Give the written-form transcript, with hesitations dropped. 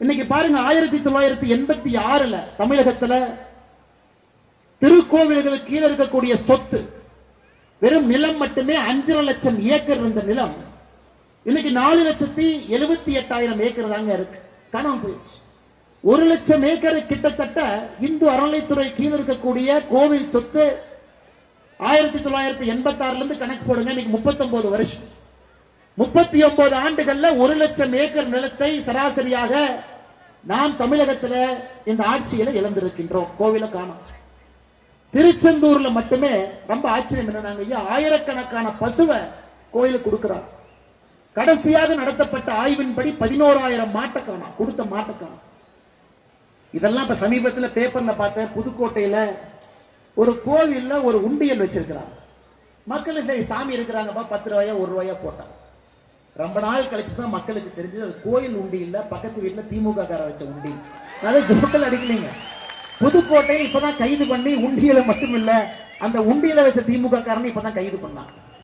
இன்னைக்கு பாருங்க 1986 தமிழகத்துல திருக்கோவில்களுக்கு கீழே இருக்கக்கூடிய சொத்து வெறும் நிலம் மட்டுமே 5.5 லட்சம் ஏக்கர் இருந்த நிலம் இன்னைக்கு 4,78,000 ஏக்கர் தாங்க இருக்கு. காணாம போயிடுச்சு. 1 லட்சம் ஏக்கர் கிட்டத்தட்ட இந்து அறநிலைத்துறை கீழே இருக்கக்கூடிய கோவில் சொத்து 1986 இருந்து கணக்கு போடுங்க. இன்னைக்கு 39 வருஷம், 39 ஆண்டுகள்ல 1 லட்சம் ஏக்கர் நிலத்தை சராசரியாக நாம் தமிழகத்தில் இந்த ஆட்சியில இழந்திருக்கின்றோம். கோவில காணோம். திருச்செந்தூர்ல மட்டுமே ரொம்ப ஆச்சரியம் என்னன்னாங்க, ஐயா ஆயிரக்கணக்கான பசுவை கோயிலுக்கு கொடுக்கிறார். கடைசியாக நடத்தப்பட்ட ஆய்வின்படி 11,000 மாட்டை காணோம், கொடுத்த மாட்டை காணோம். இதெல்லாம் இப்ப சமீபத்தில் பேப்பர்ல பார்த்த புதுக்கோட்டையில ஒரு கோவில்ல ஒரு உண்டியல் வச்சிருக்கிறாங்க. மக்கள் சரி சாமி இருக்கிறாங்கப்பா 10 ரூபாயா 1 ரூபாயா போட்டாங்க. ரொம்ப நாள் கழிச்சுதான் மக்களுக்கு தெரிஞ்சது அது கோயில் உண்டி இல்ல, பக்கத்து வீட்டுல திமுக கார வச்ச உண்டி. அதை ஜோக்கல் அடிக்கலீங்க. புதுக்கோட்டையில் இப்பதான் கைது பண்ணி உண்டியல மட்டும் இல்ல அந்த உண்டியல வச்ச திமுக காரனை இப்பதான் கைது பண்ணாங்க.